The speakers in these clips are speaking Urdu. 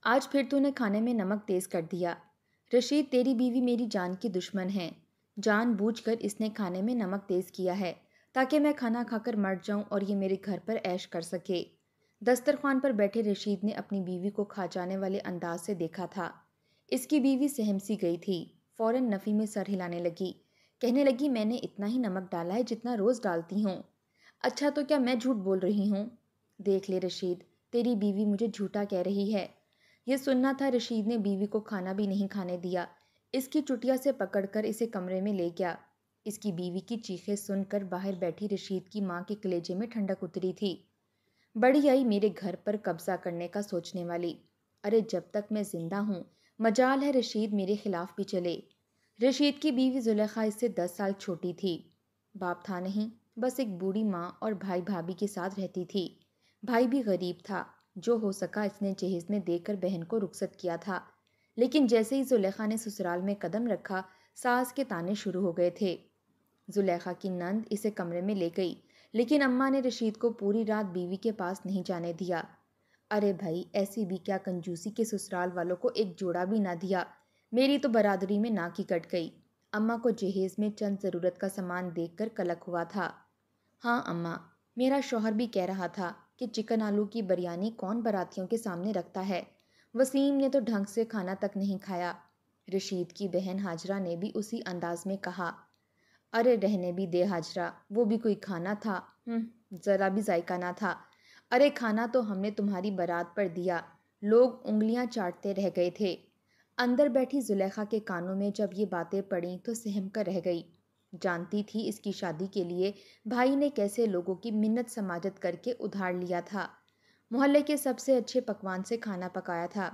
آج پھر تو نے کھانے میں نمک تیز کر دیا۔ رشید، تیری بیوی میری جان کی دشمن ہے۔ جان بوجھ کر اس نے کھانے میں نمک تیز کیا ہے تاکہ میں کھانا کھا کر مر جاؤں اور یہ میرے گھر پر عیش کر سکے۔ دسترخوان پر بیٹھے رشید نے اپنی بیوی کو کھا جانے والے انداز سے دیکھا تھا۔ اس کی بیوی سہم سی گئی تھی، فوراً نفی میں سر ہلانے لگی، کہنے لگی میں نے اتنا ہی نمک ڈالا ہے جتنا روز ڈالتی ہوں۔ اچھا تو کیا میں جھوٹ بول رہی ہوں؟ دیکھ لے رشید، تیری بیوی مجھے جھوٹا کہہ رہی ہے۔ یہ سننا تھا رشید نے بیوی کو کھانا بھی نہیں کھانے دیا، اس کی چٹیا سے پکڑ کر اسے کمرے میں لے گیا۔ اس کی بیوی کی چیخیں سن کر باہر بیٹھی رشید کی ماں کے کلیجے میں ٹھنڈک اتری تھی۔ بڑی آئی میرے گھر پر قبضہ کرنے کا سوچنے والی۔ ارے جب تک میں زندہ ہوں مجال ہے رشید میرے خلاف بھی چلے۔ رشید کی بیوی زلیخا اس سے 10 سال چھوٹی تھی۔ باپ تھا نہیں، بس ایک بوڑھی ماں اور بھائی بھابھی کے ساتھ رہتی تھی۔ بھائی بھی غریب تھا، جو ہو سکا اس نے جہیز میں دے کر بہن کو رخصت کیا تھا۔ لیکن جیسے ہی زلیخا نے سسرال میں قدم رکھا، ساس کے تانے شروع ہو گئے تھے۔ زلیخا کی نند اسے کمرے میں لے گئی، لیکن اماں نے رشید کو پوری رات بیوی کے پاس نہیں جانے دیا۔ ارے بھائی، ایسی بھی کیا کنجوسی کے سسرال والوں کو ایک جوڑا بھی نہ دیا۔ میری تو برادری میں ناک ہی کٹ گئی۔ اماں کو جہیز میں چند ضرورت کا سامان دیکھ کر کلک ہوا تھا۔ ہاں اماں، میرا شوہر بھی کہہ رہا تھا کہ چکن آلو کی بریانی کون براتیوں کے سامنے رکھتا ہے۔ وسیم نے تو ڈھنگ سے کھانا تک نہیں کھایا۔ رشید کی بہن ہاجرہ نے بھی اسی انداز میں کہا۔ ارے رہنے بھی دے ہاجرہ، وہ بھی کوئی کھانا تھا؟ ذرا بھی ذائقہ نہ تھا۔ ارے کھانا تو ہم نے تمہاری بارات پر دیا، لوگ انگلیاں چاٹتے رہ گئے تھے۔ اندر بیٹھی زلیخا کے کانوں میں جب یہ باتیں پڑیں تو سہم کر رہ گئی۔ جانتی تھی اس کی شادی کے لیے بھائی نے کیسے لوگوں کی منت سماجت کر کے ادھار لیا تھا۔ محلے کے سب سے اچھے پکوان سے کھانا پکایا تھا۔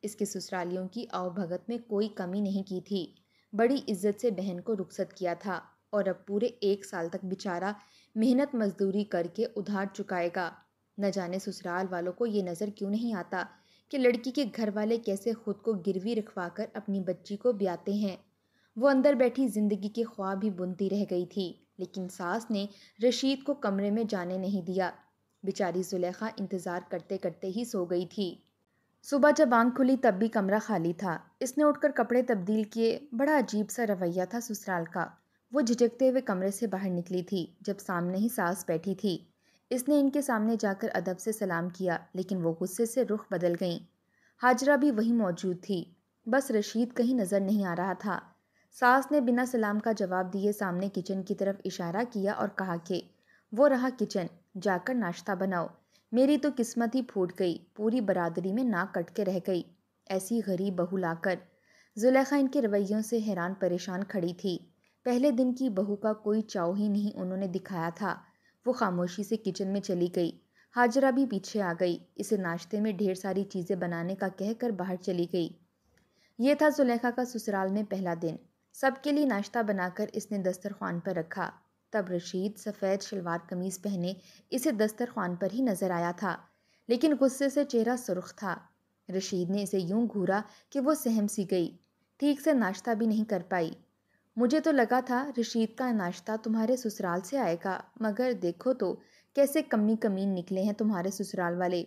اس کے سسرالیوں کی آؤ بھگت میں کوئی کمی نہیں کی تھی۔ بڑی عزت سے بہن کو رخصت کیا تھا اور اب پورے 1 سال تک بیچارہ محنت مزدوری کر کے ادھار چکائے گا۔ نہ جانے سسرال والوں کو یہ نظر کیوں نہیں آتا کہ لڑکی کے گھر والے کیسے خود کو گروی رکھوا کر اپنی بچی کو بیاتے ہیں۔ وہ اندر بیٹھی زندگی کے خواب ہی بنتی رہ گئی تھی، لیکن ساس نے رشید کو کمرے میں جانے نہیں دیا۔ بیچاری زلیخا انتظار کرتے کرتے ہی سو گئی تھی۔ صبح جب آنکھ کھلی تب بھی کمرہ خالی تھا۔ اس نے اٹھ کر کپڑے تبدیل کیے۔ بڑا عجیب سا رویہ تھا سسرال کا۔ وہ جھجکتے ہوئے کمرے سے باہر نکلی تھی جب سامنے ہی ساس بیٹھی تھی۔ اس نے ان کے سامنے جا کر ادب سے سلام کیا، لیکن وہ غصے سے رخ بدل گئیں۔ ہاجرہ بھی وہیں موجود تھی، بس رشید کہیں نظر نہیں آ رہا تھا۔ ساس نے بنا سلام کا جواب دیے سامنے کچن کی طرف اشارہ کیا اور کہا کہ وہ رہا کچن، جا کر ناشتہ بناؤ۔ میری تو قسمت ہی پھوٹ گئی، پوری برادری میں ناک کٹ کے رہ گئی، ایسی غریب بہو لا کر۔ زلیخا ان کے رویوں سے حیران پریشان کھڑی تھی۔ پہلے دن کی بہو کا کوئی چاؤ ہی نہیں انہوں نے دکھایا تھا۔ وہ خاموشی سے کچن میں چلی گئی۔ ہاجرہ بھی پیچھے آ گئی، اسے ناشتے میں ڈھیر ساری چیزیں بنانے کا کہہ کر باہر چلی گئی۔ یہ تھا زلیخا کا سسرال میں پہلا دن۔ سب کے لیے ناشتہ بنا کر اس نے دسترخوان پر رکھا۔ تب رشید سفید شلوار قمیض پہنے اسے دسترخوان پر ہی نظر آیا تھا، لیکن غصے سے چہرہ سرخ تھا۔ رشید نے اسے یوں گھورا کہ وہ سہم سی گئی، ٹھیک سے ناشتہ بھی نہیں کر پائی۔ مجھے تو لگا تھا رشید کا ناشتہ تمہارے سسرال سے آئے گا، مگر دیکھو تو کیسے کمی کمین نکلے ہیں تمہارے سسرال والے۔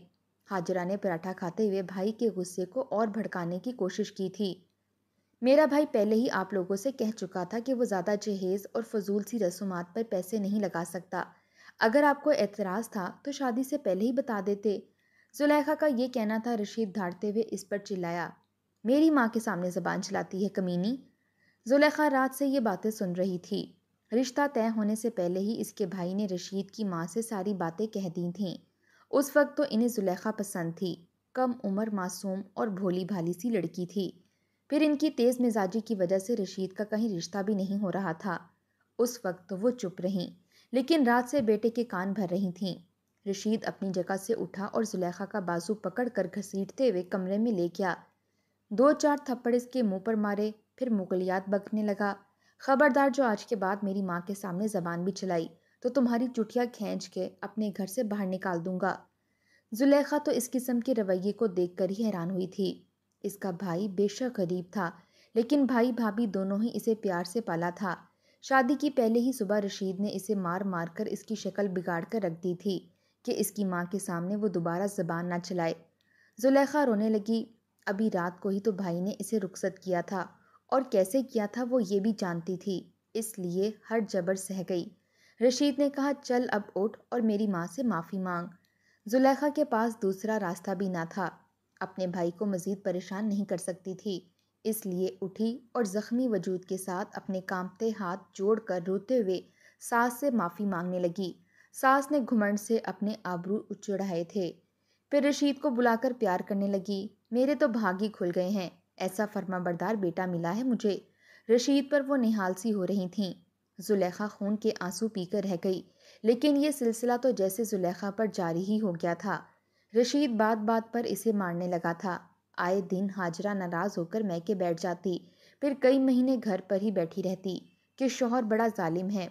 ہاجرہ نے پراٹھا کھاتے ہوئے بھائی کے غصے کو اور بھڑکانے کی کوشش کی تھی۔ میرا بھائی پہلے ہی آپ لوگوں سے کہہ چکا تھا کہ وہ زیادہ جہیز اور فضول سی رسومات پر پیسے نہیں لگا سکتا۔ اگر آپ کو اعتراض تھا تو شادی سے پہلے ہی بتا دیتے۔ زلیخا کا یہ کہنا تھا، رشید دھاڑتے ہوئے اس پر چلایا، میری ماں کے سامنے زبان چلاتی ہے کمینی۔ زلیخا رات سے یہ باتیں سن رہی تھی۔ رشتہ طے ہونے سے پہلے ہی اس کے بھائی نے رشید کی ماں سے ساری باتیں کہہ دی تھیں۔ اس وقت تو انہیں زلیخا پسند تھی، کم عمر معصوم اور بھولی بھالی سی لڑکی تھی۔ پھر ان کی تیز مزاجی کی وجہ سے رشید کا کہیں رشتہ بھی نہیں ہو رہا تھا۔ اس وقت تو وہ چپ رہیں، لیکن رات سے بیٹے کے کان بھر رہی تھیں۔ رشید اپنی جگہ سے اٹھا اور زلیخا کا بازو پکڑ کر گھسیٹتے ہوئے کمرے میں لے گیا۔ 2-4 تھپڑ اس کے منہ پر مارے، پھر مغلیات بکنے لگا، خبردار جو آج کے بعد میری ماں کے سامنے زبان بھی چلائی تو تمہاری چٹیا کھینچ کے اپنے گھر سے باہر نکال دوں گا۔ زلیخا تو اس قسم کے رویے کو دیکھ کر ہی حیران ہوئی تھی۔ اس کا بھائی بے شک غریب تھا، لیکن بھائی بھابھی دونوں ہی اسے پیار سے پالا تھا۔ شادی کی پہلے ہی صبح رشید نے اسے مار مار کر اس کی شکل بگاڑ کر رکھ دی تھی کہ اس کی ماں کے سامنے وہ دوبارہ زبان نہ چلائے۔ زلیخا رونے لگی، ابھی رات کو ہی تو بھائی نے اسے رخصت کیا تھا، اور کیسے کیا تھا وہ یہ بھی جانتی تھی، اس لیے ہر جبر سہ گئی۔ رشید نے کہا چل اب اٹھ اور میری ماں سے معافی مانگ۔ زلیخا کے پاس دوسرا راستہ بھی نہ تھا، اپنے بھائی کو مزید پریشان نہیں کر سکتی تھی، اس لیے اٹھی اور زخمی وجود کے ساتھ اپنے کانپتے ہاتھ جوڑ کر روتے ہوئے ساس سے معافی مانگنے لگی۔ ساس نے گھمنڈ سے اپنے آبرو چڑھائے تھے، پھر رشید کو بلا کر پیار کرنے لگی۔ میرے تو بھاگ ہی کھل گئے ہیں، ایسا فرما بردار بیٹا ملا ہے مجھے۔ رشید پر وہ نہال سی ہو رہی تھیں۔ زلیخا خون کے آنسو پی کر رہ گئی، لیکن یہ سلسلہ تو جیسے زلیخا پر جاری ہی ہو گیا تھا۔ رشید بات بات پر اسے مارنے لگا تھا۔ آئے دن ہاجرہ ناراض ہو کر میکے بیٹھ جاتی، پھر کئی مہینے گھر پر ہی بیٹھی رہتی کہ شوہر بڑا ظالم ہے۔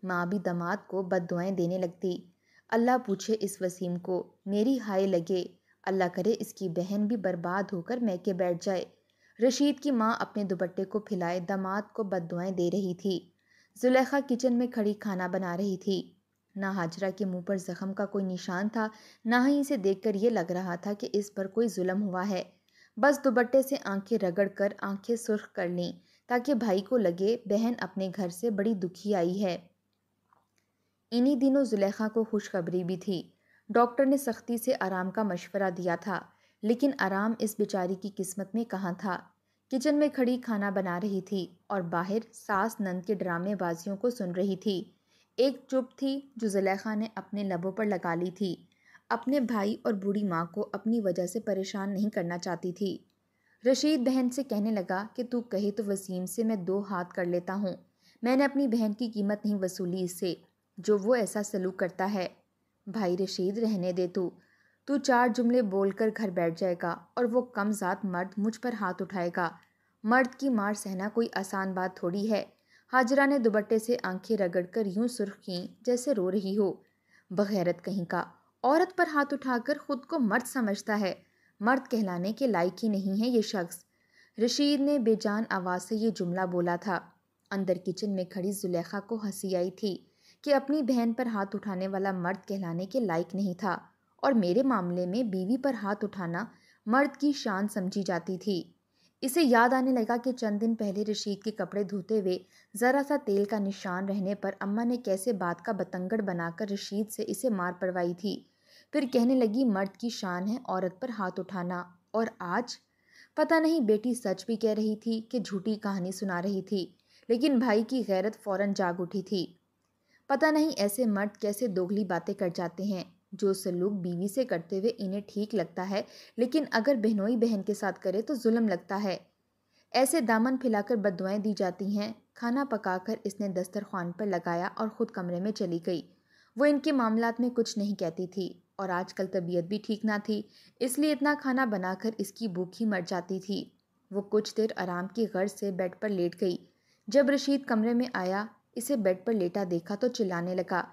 ماں بھی داماد کو بد دعائیں دینے لگتی۔ اللہ پوچھے اس وسیم کو، میری ہائے لگے، اللہ کرے اس کی بہن بھی برباد ہو کر میکے بیٹھ جائے۔ رشید کی ماں اپنے دوپٹے کو پھیلائے داماد کو بد دعائیں دے رہی تھی۔ زلیخا کچن میں کھڑی کھانا بنا رہی تھی۔ نہ ہاجرہ کے منہ پر زخم کا کوئی نشان تھا، نہ ہی اسے دیکھ کر یہ لگ رہا تھا کہ اس پر کوئی ظلم ہوا ہے۔ بس دوپٹے سے آنکھیں رگڑ کر آنکھیں سرخ کر لیں تاکہ بھائی کو لگے بہن اپنے گھر سے بڑی دکھی آئی ہے۔ انہی دنوں زلیخا کو خوشخبری بھی تھی۔ ڈاکٹر نے سختی سے آرام کا مشورہ دیا تھا، لیکن آرام اس بیچاری کی قسمت میں کہاں تھا۔ کچن میں کھڑی کھانا بنا رہی تھی اور باہر ساس نند کے ڈرامے بازیوں کو سن رہی تھی۔ ایک چپ تھی جو زلیخا نے اپنے لبوں پر لگا لی تھی، اپنے بھائی اور بوڑھی ماں کو اپنی وجہ سے پریشان نہیں کرنا چاہتی تھی۔ رشید بہن سے کہنے لگا کہ تو کہے تو وسیم سے میں 2 ہاتھ کر لیتا ہوں، میں نے اپنی بہن کی قیمت نہیں وصولی اس سے جو وہ ایسا سلوک کرتا ہے۔ بھائی رشید رہنے دے، تو 4 جملے بول کر گھر بیٹھ جائے گا اور وہ کم ذات مرد مجھ پر ہاتھ اٹھائے گا۔ مرد کی مار سہنا کوئی آسان بات تھوڑی ہے۔ ہاجرہ نے دوپٹے سے آنکھیں رگڑ کر یوں سرخ کیں جیسے رو رہی ہو۔ بغیرت کہیں کا، عورت پر ہاتھ اٹھا کر خود کو مرد سمجھتا ہے، مرد کہلانے کے لائق ہی نہیں ہے یہ شخص۔ رشید نے بے جان آواز سے یہ جملہ بولا تھا۔ اندر کچن میں کھڑی زلیخا کو ہنسی آئی تھی کہ اپنی بہن پر ہاتھ اٹھانے والا مرد کہلانے کے لائق نہیں تھا، اور میرے معاملے میں بیوی پر ہاتھ اٹھانا مرد کی شان سمجھی جاتی تھی۔ اسے یاد آنے لگا کہ چند دن پہلے رشید کے کپڑے دھوتے ہوئے ذرا سا تیل کا نشان رہنے پر اماں نے کیسے بات کا بتنگڑ بنا کر رشید سے اسے مار پڑوائی تھی۔ پھر کہنے لگی مرد کی شان ہے عورت پر ہاتھ اٹھانا، اور آج پتہ نہیں بیٹی سچ بھی کہہ رہی تھی کہ جھوٹی کہانی سنا رہی تھی، لیکن بھائی کی غیرت فوراً جاگ اٹھی تھی۔ پتہ نہیں ایسے مرد کیسے دوگلی باتیں کر جاتے ہیں، جو سلوک بیوی سے کرتے ہوئے انہیں ٹھیک لگتا ہے لیکن اگر بہنوئی بہن کے ساتھ کرے تو ظلم لگتا ہے۔ ایسے دامن پھیلا کر بد دعائیں دی جاتی ہیں۔ کھانا پکا کر اس نے دسترخوان پر لگایا اور خود کمرے میں چلی گئی۔ وہ ان کے معاملات میں کچھ نہیں کہتی تھی، اور آج کل طبیعت بھی ٹھیک نہ تھی، اس لیے اتنا کھانا بنا کر اس کی بھوک ہی مر جاتی تھی۔ وہ کچھ دیر آرام کی غرض سے بیڈ پر لیٹ گئی۔ جب رشید کمرے میں آیا، اسے بیڈ پر لیٹا دیکھا تو چلانے لگا،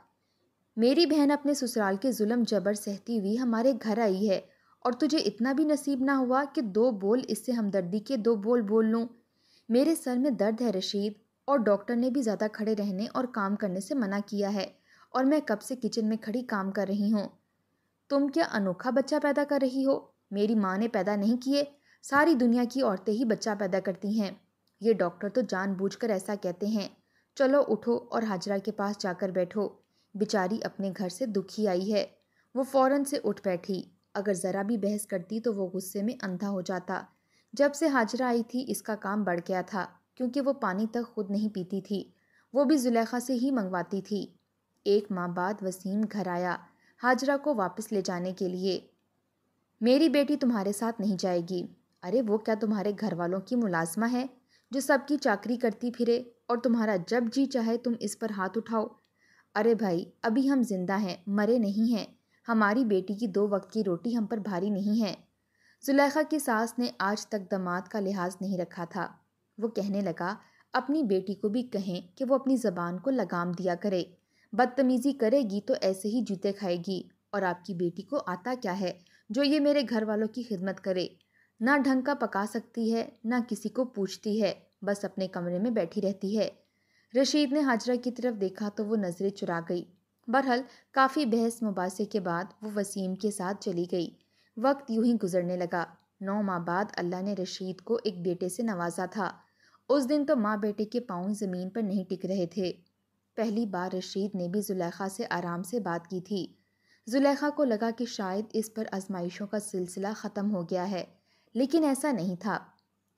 میری بہن اپنے سسرال کے ظلم جبر سہتی ہوئی ہمارے گھر آئی ہے، اور تجھے اتنا بھی نصیب نہ ہوا کہ 2 بول اس سے ہمدردی کے 2 بول بول لوں۔ میرے سر میں درد ہے رشید، اور ڈاکٹر نے بھی زیادہ کھڑے رہنے اور کام کرنے سے منع کیا ہے، اور میں کب سے کچن میں کھڑی کام کر رہی ہوں۔ تم کیا انوکھا بچہ پیدا کر رہی ہو؟ میری ماں نے پیدا نہیں کیے، ساری دنیا کی عورتیں ہی بچہ پیدا کرتی ہیں، یہ ڈاکٹر تو جان بوجھ کر ایسا کہتے ہیں۔ چلو اٹھو اور ہاجرہ کے پاس جا کر بیٹھو، بیچاری اپنے گھر سے دکھی آئی ہے۔ وہ فوراً سے اٹھ بیٹھی، اگر ذرا بھی بحث کرتی تو وہ غصے میں اندھا ہو جاتا۔ جب سے ہاجرہ آئی تھی اس کا کام بڑھ گیا تھا، کیونکہ وہ پانی تک خود نہیں پیتی تھی، وہ بھی زلیخا سے ہی منگواتی تھی۔ 1 ماہ بعد وسیم گھر آیا ہاجرہ کو واپس لے جانے کے لیے۔ میری بیٹی تمہارے ساتھ نہیں جائے گی۔ ارے وہ کیا تمہارے گھر والوں کی ملازمہ ہے جو سب کی چاکری کرتی پھرے اور تمہارا جب جی چاہے تم اس پر ہاتھ اٹھاؤ؟ ارے بھائی ابھی ہم زندہ ہیں، مرے نہیں ہیں، ہماری بیٹی کی 2 وقت کی روٹی ہم پر بھاری نہیں ہے۔ زلیخا کی ساس نے آج تک داماد کا لحاظ نہیں رکھا تھا۔ وہ کہنے لگا، اپنی بیٹی کو بھی کہیں کہ وہ اپنی زبان کو لگام دیا کرے، بدتمیزی کرے گی تو ایسے ہی جوتے کھائے گی، اور آپ کی بیٹی کو آتا کیا ہے جو یہ میرے گھر والوں کی خدمت کرے، نہ ڈھنگ کا پکا سکتی ہے نہ کسی کو پوچھتی ہے، بس اپنے کمرے میں بیٹھی رہتی ہے۔ رشید نے ہاجرہ کی طرف دیکھا تو وہ نظریں چرا گئی۔ بہرحال کافی بحث مباحثے کے بعد وہ وسیم کے ساتھ چلی گئی۔ وقت یوں ہی گزرنے لگا۔ 9 ماہ بعد اللہ نے رشید کو ایک بیٹے سے نوازا تھا۔ اس دن تو ماں بیٹے کے پاؤں زمین پر نہیں ٹک رہے تھے۔ پہلی بار رشید نے بھی زلیخا سے آرام سے بات کی تھی۔ زلیخا کو لگا کہ شاید اس پر آزمائشوں کا سلسلہ ختم ہو گیا ہے، لیکن ایسا نہیں تھا۔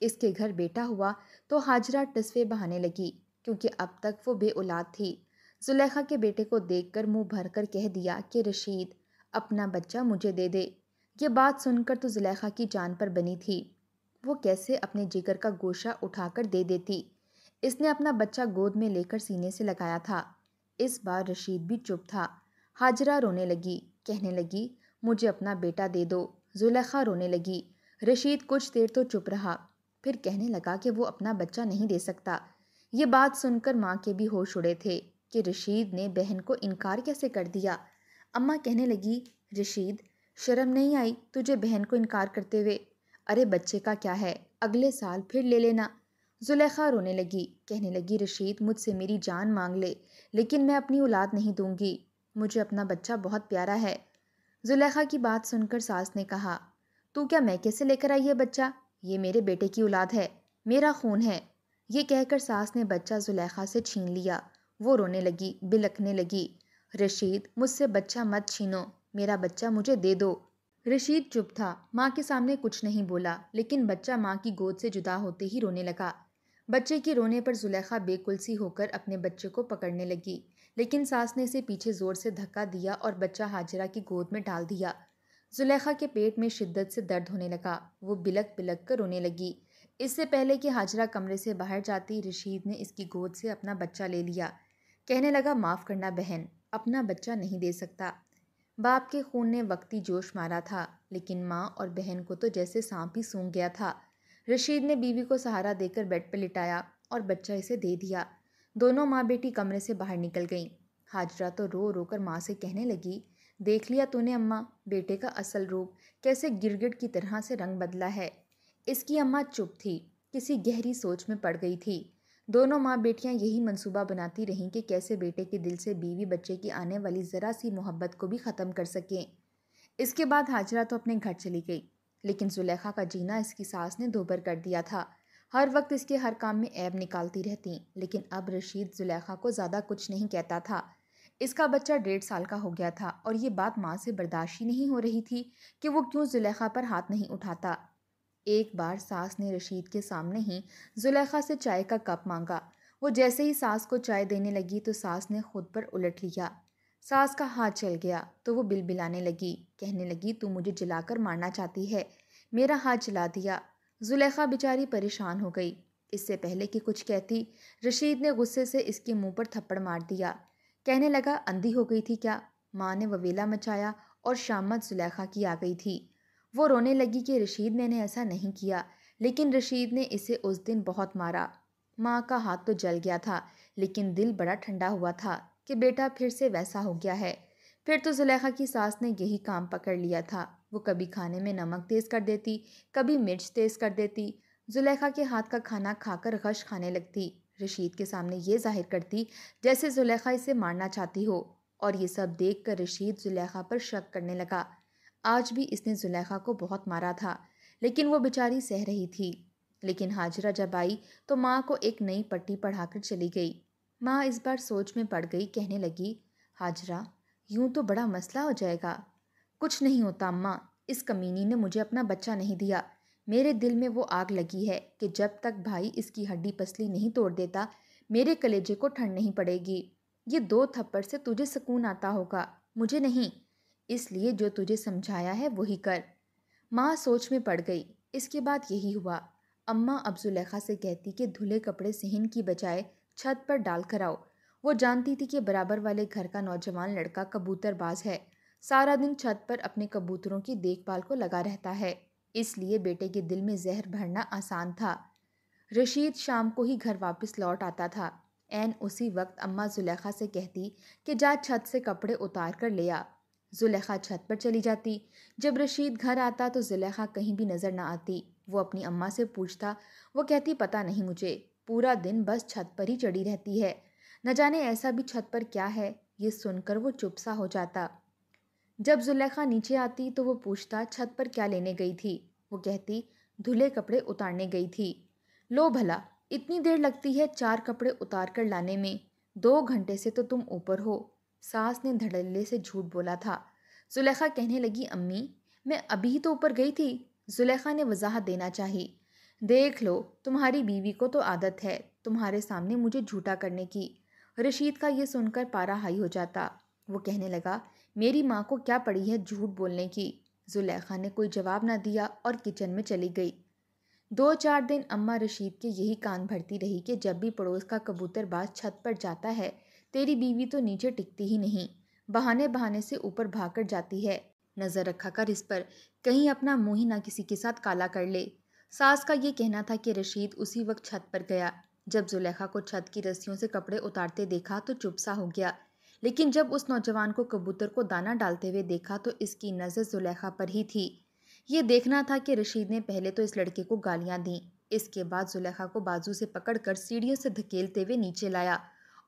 اس کے گھر بیٹا ہوا تو ہاجرہ ٹسوے بہانے لگی، کیونکہ اب تک وہ بے اولاد تھی۔ زلیخا کے بیٹے کو دیکھ کر منہ بھر کر کہہ دیا کہ رشید اپنا بچہ مجھے دے دے۔ یہ بات سن کر تو زلیخا کی جان پر بنی تھی، وہ کیسے اپنے جگر کا گوشہ اٹھا کر دے دیتی۔ اس نے اپنا بچہ گود میں لے کر سینے سے لگایا تھا۔ اس بار رشید بھی چپ تھا۔ ہاجرہ رونے لگی، کہنے لگی مجھے اپنا بیٹا دے دو۔ زلیخا رونے لگی۔ رشید کچھ دیر تو چپ رہا، پھر کہنے لگا کہ وہ اپنا بچہ نہیں دے سکتا۔ یہ بات سن کر ماں کے بھی ہوش اڑے تھے کہ رشید نے بہن کو انکار کیسے کر دیا۔ اماں کہنے لگی رشید شرم نہیں آئی تجھے بہن کو انکار کرتے ہوئے؟ ارے بچے کا کیا ہے، اگلے سال پھر لے لینا۔ زلیخا رونے لگی، کہنے لگی رشید مجھ سے میری جان مانگ لے، لیکن میں اپنی اولاد نہیں دوں گی، مجھے اپنا بچہ بہت پیارا ہے۔ زلیخا کی بات سن کر ساس نے کہا تو کیا میں کیسے لے کر آئی یہ بچہ؟ یہ میرے بیٹے کی اولاد ہے، میرا خون ہے۔ یہ کہہ کر ساس نے بچہ زلیخا سے چھین لیا۔ وہ رونے لگی، بلکنے لگی، رشید مجھ سے بچہ مت چھینو، میرا بچہ مجھے دے دو۔ رشید چپ تھا، ماں کے سامنے کچھ نہیں بولا، لیکن بچہ ماں کی گود سے جدا ہوتے ہی رونے لگا۔ بچے کے رونے پر زلیخا بے کل سی ہو کر اپنے بچے کو پکڑنے لگی، لیکن ساس نے اسے پیچھے زور سے دھکا دیا اور بچہ ہاجرہ کی گود میں ڈال دیا۔ زلیخا کے پیٹ میں شدت سے درد ہونے لگا، وہ بلک بلک کر رونے لگی۔ اس سے پہلے کہ ہاجرہ کمرے سے باہر جاتی، رشید نے اس کی گود سے اپنا بچہ لے لیا۔ کہنے لگا معاف کرنا بہن، اپنا بچہ نہیں دے سکتا۔ باپ کے خون نے وقتی جوش مارا تھا، لیکن ماں اور بہن کو تو جیسے سانپ ہی سونگھ گیا تھا۔ رشید نے بیوی کو سہارا دے کر بیڈ پر لٹایا اور بچہ اسے دے دیا۔ دونوں ماں بیٹی کمرے سے باہر نکل گئیں۔ ہاجرہ تو رو رو کر ماں سے کہنے لگی دیکھ لیا تو نے اماں، بیٹے کا اصل روپ کیسے گرگٹ کی طرح سے رنگ بدلا ہے۔ اس کی اماں چپ تھی، کسی گہری سوچ میں پڑ گئی تھی۔ دونوں ماں بیٹیاں یہی منصوبہ بناتی رہیں کہ کیسے بیٹے کے دل سے بیوی بچے کی آنے والی ذرا سی محبت کو بھی ختم کر سکیں۔ اس کے بعد ہاجرہ تو اپنے گھر چلی گئی، لیکن زلیخا کا جینا اس کی ساس نے دوبھر کر دیا تھا۔ ہر وقت اس کے ہر کام میں عیب نکالتی رہتی، لیکن اب رشید زلیخا کو زیادہ کچھ نہیں کہتا تھا۔ اس کا بچہ 1.5 سال کا ہو گیا تھا اور یہ بات ماں سے برداشت ہی نہیں ہو رہی تھی کہ وہ کیوں زلیخا پر ہاتھ نہیں اٹھاتا۔ ایک بار ساس نے رشید کے سامنے ہی زلیخا سے چائے کا کپ مانگا۔ وہ جیسے ہی ساس کو چائے دینے لگی تو ساس نے خود پر الٹ لیا۔ ساس کا ہاتھ چل گیا تو وہ بلبلانے لگی، کہنے لگی تو مجھے جلا کر مارنا چاہتی ہے، میرا ہاتھ جلا دیا۔ زلیخا بیچاری پریشان ہو گئی۔ اس سے پہلے کہ کچھ کہتی، رشید نے غصے سے اس کے منہ پر تھپڑ مار دیا۔ کہنے لگا اندھی ہو گئی تھی کیا؟ ماں نے وویلا مچایا اور شامت زلیخا کی آ گئی تھی۔ وہ رونے لگی کہ رشید نے ایسا نہیں کیا، لیکن رشید نے اسے اس دن بہت مارا۔ ماں کا ہاتھ تو جل گیا تھا، لیکن دل بڑا ٹھنڈا ہوا تھا کہ بیٹا پھر سے ویسا ہو گیا ہے۔ پھر تو زلیخا کی ساس نے یہی کام پکڑ لیا تھا۔ وہ کبھی کھانے میں نمک تیز کر دیتی، کبھی مرچ تیز کر دیتی۔ زلیخا کے ہاتھ کا کھانا کھا کر غش کھانے لگتی، رشید کے سامنے یہ ظاہر کرتی جیسے زلیخا اسے مارنا چاہتی ہو، اور یہ سب دیکھ کر رشید زلیخا پر شک کرنے لگا۔ آج بھی اس نے زلیخا کو بہت مارا تھا، لیکن وہ بیچاری سہ رہی تھی۔ لیکن ہاجرہ جب آئی تو ماں کو ایک نئی پٹی پڑھا کر چلی گئی۔ ماں اس بار سوچ میں پڑ گئی، کہنے لگی ہاجرہ یوں تو بڑا مسئلہ ہو جائے گا۔ کچھ نہیں ہوتا اماں، اس کمینی نے مجھے اپنا بچہ نہیں دیا۔ میرے دل میں وہ آگ لگی ہے کہ جب تک بھائی اس کی ہڈی پسلی نہیں توڑ دیتا، میرے کلیجے کو ٹھنڈ نہیں پڑے گی۔ یہ 2 تھپڑ سے تجھے سکون آتا ہوگا، مجھے نہیں، اس لیے جو تجھے سمجھایا ہے وہی کر۔ ماں سوچ میں پڑ گئی۔ اس کے بعد یہی ہوا۔ اماں اب زلیخا سے کہتی کہ دھلے کپڑے صحن کی بجائے چھت پر ڈال کر آؤ۔ وہ جانتی تھی کہ برابر والے گھر کا نوجوان لڑکا کبوتر باز ہے، سارا دن چھت پر اپنے کبوتروں کی دیکھ بھال کو لگا رہتا ہے، اس لیے بیٹے کے دل میں زہر بھرنا آسان تھا۔ رشید شام کو ہی گھر واپس لوٹ آتا تھا۔ عین اسی وقت اماں زلیخا سے کہتی کہ جا چھت سے کپڑے اتار کر لے آ۔ زلیخا چھت پر چلی جاتی۔ جب رشید گھر آتا تو زلیخا کہیں بھی نظر نہ آتی۔ وہ اپنی اماں سے پوچھتا، وہ کہتی پتہ نہیں مجھے، پورا دن بس چھت پر ہی چڑھی رہتی ہے، نہ جانے ایسا بھی چھت پر کیا ہے۔ یہ سن کر وہ چپ سا ہو جاتا۔ جب زلیخا نیچے آتی تو وہ پوچھتا چھت پر کیا لینے گئی تھی۔ وہ کہتی دھلے کپڑے اتارنے گئی تھی۔ لو بھلا، اتنی دیر لگتی ہے 4 کپڑے اتار کر لانے میں؟ 2 گھنٹے سے تو تم اوپر ہو، ساس نے دھڑلے سے جھوٹ بولا تھا۔ زلیخا کہنے لگی امی میں ابھی تو اوپر گئی تھی۔ زلیخا نے وضاحت دینا چاہی۔ دیکھ لو تمہاری بیوی کو تو عادت ہے تمہارے سامنے مجھے جھوٹا کرنے کی۔ رشید کا یہ سن کر پارا ہائی ہو جاتا۔ وہ کہنے لگا میری ماں کو کیا پڑی ہے جھوٹ بولنے کی۔ زلیخا نے کوئی جواب نہ دیا اور کچن میں چلی گئی۔ 2-4 دن اماں رشید کے یہی کان بھرتی رہی کہ جب بھی پڑوس کا کبوتر باز چھت پر جاتا ہے تیری بیوی تو نیچے ٹکتی ہی نہیں، بہانے بہانے سے اوپر بھاگ کر جاتی ہے، نظر رکھا کر اس پر، کہیں اپنا منہ ہی نہ کسی کے ساتھ کالا کر لے۔ ساس کا یہ کہنا تھا کہ رشید اسی وقت چھت پر گیا۔ جب زلیخا کو چھت کی رسیوں سے کپڑے اتارتے دیکھا تو چپ سا ہو گیا، لیکن جب اس نوجوان کو کبوتر کو دانہ ڈالتے ہوئے دیکھا تو اس کی نظر زلیخا پر ہی تھی۔ یہ دیکھنا تھا کہ رشید نے پہلے تو اس لڑکے کو گالیاں دیں، اس کے بعد زلیخا کو بازو سے پکڑ کر سیڑھیوں سے دھکیلتے ہوئے نیچے لایا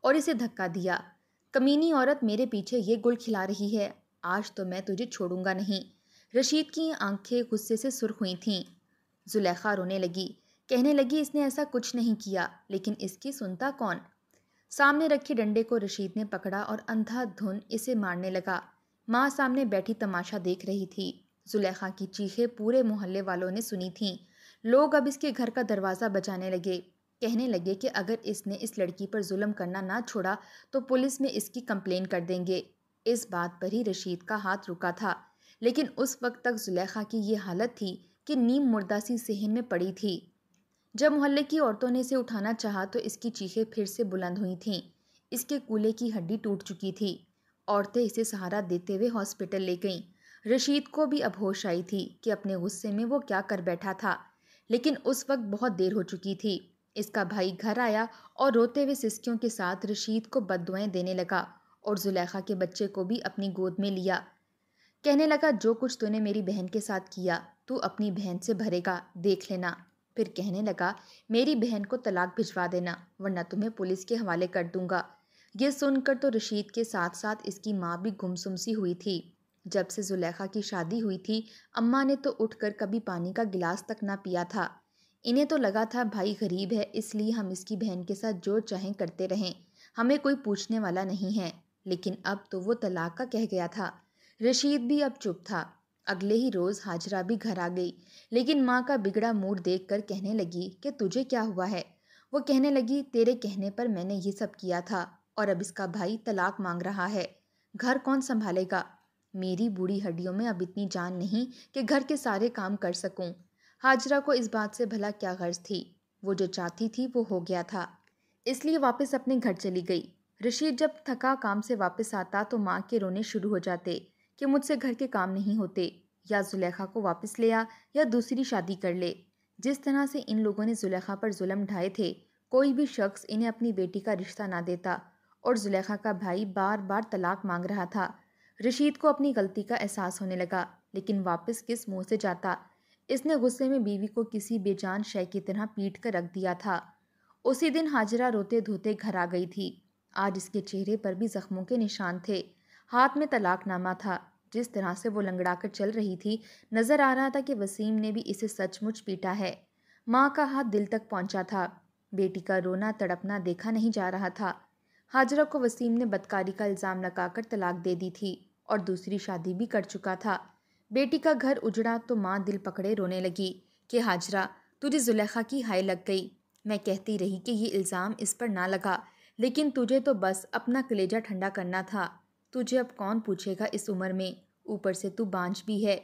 اور اسے دھکا دیا۔ کمینی عورت میرے پیچھے یہ گل کھلا رہی ہے، آج تو میں تجھے چھوڑوں گا نہیں۔ رشید کی آنکھیں غصے سے سرخ ہوئی تھیں۔ زلیخا رونے لگی، کہنے لگی اس نے ایسا کچھ نہیں کیا، لیکن اس کی سنتا کون؟ سامنے رکھے ڈنڈے کو رشید نے پکڑا اور اندھا دھن اسے مارنے لگا۔ ماں سامنے بیٹھی تماشا دیکھ رہی تھی۔ زلیخا کی چیخیں پورے محلے والوں نے سنی تھیں۔ لوگ اب اس کے گھر کا دروازہ بجانے لگے، کہنے لگے کہ اگر اس نے اس لڑکی پر ظلم کرنا نہ چھوڑا تو پولیس میں اس کی کمپلین کر دیں گے۔ اس بات پر ہی رشید کا ہاتھ رکا تھا، لیکن اس وقت تک زلیخا کی یہ حالت تھی کہ نیم مردہ سی صحن میں پڑی تھی۔ جب محلے کی عورتوں نے اسے اٹھانا چاہا تو اس کی چیخیں پھر سے بلند ہوئی تھیں۔ اس کے کولے کی ہڈی ٹوٹ چکی تھی۔ عورتیں اسے سہارا دیتے ہوئے ہاسپٹل لے گئیں۔ رشید کو بھی اب ہوش آئی تھی کہ اپنے غصے میں وہ کیا کر بیٹھا تھا، لیکن اس وقت بہت دیر ہو چکی تھی۔ اس کا بھائی گھر آیا اور روتے ہوئے سسکیوں کے ساتھ رشید کو بددعائیں دینے لگا اور زلیخا کے بچے کو بھی اپنی گود میں لیا۔ کہنے لگا جو کچھ تو نے میری بہن کے ساتھ کیا تو اپنی بہن سے بھرے گا، دیکھ لینا۔ پھر کہنے لگا میری بہن کو طلاق بھجوا دینا ورنہ تمہیں پولیس کے حوالے کر دوں گا۔ یہ سن کر تو رشید کے ساتھ ساتھ اس کی ماں بھی گمسم سی ہوئی تھی۔ جب سے زلیخا کی شادی ہوئی تھی اماں نے تو اٹھ کر کبھی پانی کا گلاس تک نہ پیا تھا۔ انہیں تو لگا تھا بھائی غریب ہے اس لیے ہم اس کی بہن کے ساتھ جو چاہیں کرتے رہیں، ہمیں کوئی پوچھنے والا نہیں ہے، لیکن اب تو وہ طلاق کا کہہ گیا تھا۔ رشید بھی اب چپ تھا۔ اگلے ہی روز ہاجرہ بھی گھر آ گئی، لیکن ماں کا بگڑا موڈ دیکھ کر کہنے لگی کہ تجھے کیا ہوا ہے؟ وہ کہنے لگی تیرے کہنے پر میں نے یہ سب کیا تھا اور اب اس کا بھائی طلاق مانگ رہا ہے، گھر کون سنبھالے گا؟ میری بوڑھی ہڈیوں میں اب اتنی جان نہیں کہ گھر کے سارے کام کر سکوں۔ ہاجرہ کو اس بات سے بھلا کیا غرض تھی، وہ جو چاہتی تھی وہ ہو گیا تھا، اس لیے واپس اپنے گھر چلی گئی۔ رشید جب تھکا کام سے واپس آتا تو ماں کے رونے شروع ہو جاتے کہ مجھ سے گھر کے کام نہیں ہوتے، یا زلیخا کو واپس لے آ یا دوسری شادی کر لے۔ جس طرح سے ان لوگوں نے زلیخا پر ظلم ڈھائے تھے کوئی بھی شخص انہیں اپنی بیٹی کا رشتہ نہ دیتا، اور زلیخا کا بھائی بار بار طلاق مانگ رہا تھا۔ رشید کو اپنی غلطی کا احساس ہونے لگا، لیکن واپس کس منہ سے جاتا؟ اس نے غصے میں بیوی کو کسی بے جان شے کی طرح پیٹ کر رکھ دیا تھا۔ اسی دن ہاجرہ روتے دھوتے گھر آ گئی تھی۔ آج اس کے چہرے پر بھی زخموں کے نشان تھے، ہاتھ میں طلاق نامہ تھا۔ جس طرح سے وہ لنگڑا کر چل رہی تھی نظر آ رہا تھا کہ وسیم نے بھی اسے سچ مچ پیٹا ہے۔ ماں کا ہاتھ دل تک پہنچا تھا، بیٹی کا رونا تڑپنا دیکھا نہیں جا رہا تھا۔ ہاجرہ کو وسیم نے بدکاری کا الزام لگا کر طلاق دے دی تھی اور دوسری شادی بھی کر چکا تھا۔ بیٹی کا گھر اجڑا تو ماں دل پکڑے رونے لگی کہ ہاجرہ تجھے زلیخا کی ہائے لگ گئی، میں کہتی رہی کہ یہ الزام اس پر نہ لگا، لیکن تجھے تو بس اپنا کلیجہ ٹھنڈا کرنا تھا، تجھے اب کون پوچھے گا اس عمر میں، اوپر سے تو بانجھ بھی ہے۔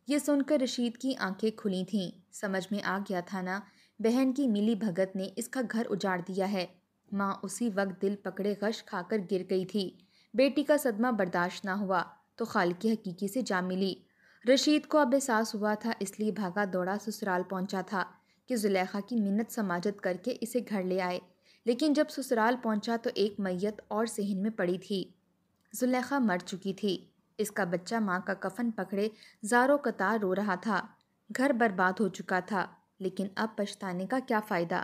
یہ سن کر رشید کی آنکھیں کھلی تھیں، سمجھ میں آ گیا تھا نا، بہن کی ملی بھگت نے اس کا گھر اجاڑ دیا ہے۔ ماں اسی وقت دل پکڑے غش کھا کر گر گئی تھی۔ بیٹی کا صدمہ برداشت نہ ہوا تو خالق حقیقی سے جا ملی۔ رشید کو اب احساس ہوا تھا، اس لیے بھاگا دوڑا سسرال پہنچا تھا کہ زلیخا کی منت سماجت کر کے اسے گھر لے آئے، لیکن جب سسرال پہنچا تو ایک میت اور صحن میں پڑی تھی۔ زلیخا مر چکی تھی، اس کا بچہ ماں کا کفن پکڑے زاروں قطار رو رہا تھا۔ گھر برباد ہو چکا تھا، لیکن اب پچھتانے کا کیا فائدہ؟